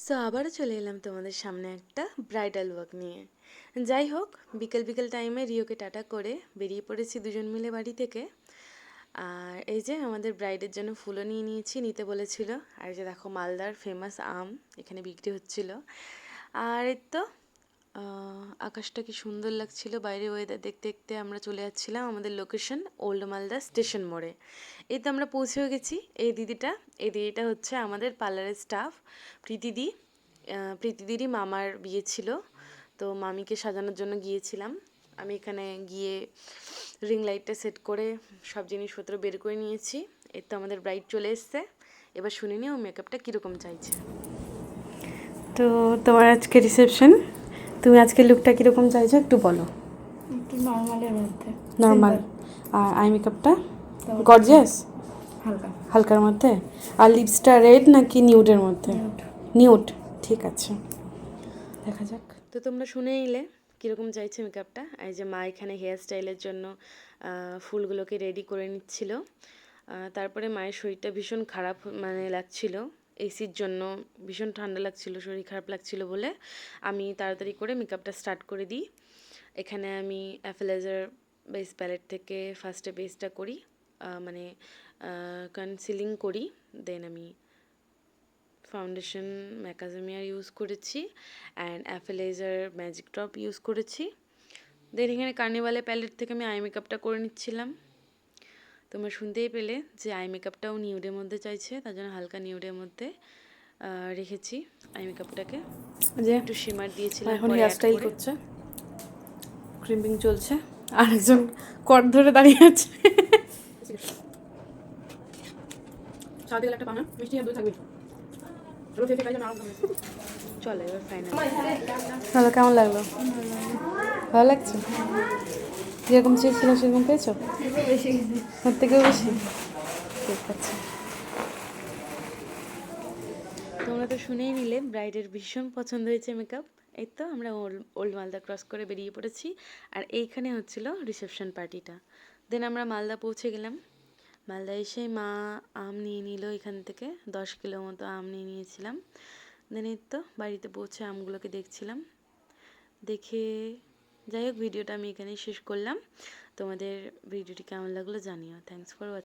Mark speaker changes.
Speaker 1: So আবারও চলে এলাম তোমাদের সামনে একটা ব্রাইডাল ওয়াক নিয়ে। যাই হোক, বিকেল বিকেল টাইমে রিওকে টাটা করে বেরিয়ে পড়েছি দুজন মিলে বাড়ি থেকে। আর এই যে আমাদের ব্রাইডের জন্য ফুলও নিয়ে নিয়েছি, নিতে বলেছিল। আর এই যে দেখো মালদার ফেমাস আম এখানে বিক্রি হচ্ছিল। আর এই তো আকাশটা কি সুন্দর লাগছিল, বাইরে ওয়েদার দেখতে দেখতে আমরা চলে যাচ্ছিলাম আমাদের লোকেশন ওল্ড মালদা স্টেশন মোড়ে। এই তো আমরা পৌঁছেও গেছি। এই দিদিটা হচ্ছে আমাদের পার্লারের স্টাফ, প্রীতিদি। প্রীতিদিরই মামার বিয়ে ছিল, তো মামিকে সাজানোর জন্য গিয়েছিলাম। আমি এখানে গিয়ে রিং লাইটটা সেট করে সব জিনিসপত্র বের করে নিয়েছি। এই তো আমাদের ব্রাইড চলে এসছে। এবার শুনে নিও মেকআপটা কীরকম চাইছে। তো তোমার আজকে রিসেপশন, তুমি আজকে লুকটা কীরকম চাইছো একটু বলো।
Speaker 2: একটু নর্মালের মধ্যে,
Speaker 1: নর্মাল। আর আই মেকআপটা গর্জিয়াস,
Speaker 2: হালকা
Speaker 1: হালকার মধ্যে। আর লিপসটা রেড নাকি নিউডের মধ্যে? নিউড, ঠিক আছে, দেখা যাক। তো তোমরা শুনে নিলে কীরকম চাইছে মেকআপটা। এই যে মা এখানে হেয়ার স্টাইলের জন্য ফুলগুলোকে রেডি করে নিচ্ছিল। তারপরে মায়ের শরীরটা ভীষণ খারাপ লাগছিল, এসির জন্য ভীষণ ঠান্ডা লাগছিল, শরীর খারাপ লাগছিল বলে আমি তাড়াতাড়ি করে মেকআপটা স্টার্ট করে দিই। এখানে আমি অ্যাফেলাইজার বেস প্যালেট থেকে ফার্স্টে বেসটা করি, মানে কনসিলিং করি। দেন আমি ফাউন্ডেশন ম্যাকাজেমিয়ার ইউজ করেছি অ্যান্ড অ্যাফেলাইজার ম্যাজিক ড্রপ ইউজ করেছি। দেন এখানে কার্নিভালে প্যালেট থেকে আমি আই মেকআপটা করে নিচ্ছিলাম। তোমরা শুনতেই পেলে যে আই মেকআপটাও নিউডের মধ্যে চাইছে, তার জন্য হালকা নিউডের মধ্যে রেখেছি আই মেকআপটাকে। যে একটু শিমার দিয়েছিলাম,
Speaker 2: এখন
Speaker 1: পরে
Speaker 2: হেয়ার
Speaker 1: অ্যাড
Speaker 2: স্টাইল
Speaker 1: করে।
Speaker 2: করছে, ক্রিম্পিং চলছে, আর একজন কর্ড ধরে দাঁড়িয়ে আছে। সাথে একটা পানা মিষ্টি আর দই থাকবে।
Speaker 1: চলো এবার ফাইনাল।
Speaker 2: দাদা কেমন লাগলো?
Speaker 1: ভালো লাগছে? যেরকম চেয়েছিল সেরকম পেয়েছো? ওর থেকেও বেশি? ঠিক আছে। তোমরা তো শুনেই নিলে ব্রাইডের ভীষণ পছন্দ হয়েছে মেকআপ। এই তো আমরা ওল্ড মালদা ক্রস করে বেরিয়ে পড়েছি। আর এইখানে হচ্ছিল রিসেপশন পার্টিটা। দেন আমরা মালদা পৌঁছে গেলাম। মালদা এসে মা আম নিয়ে নিল এখান থেকে, 10 কিলো মতো আম নিয়ে নিয়েছিলাম। দেন এই তো বাড়িতে পৌঁছে আমগুলোকে দেখছিলাম, দেখে যাই হোক ভিডিওটা আমি এখানেই শেষ করলাম। তোমাদের ভিডিওটি কেমন লাগলো জানিও। Thanks for watching.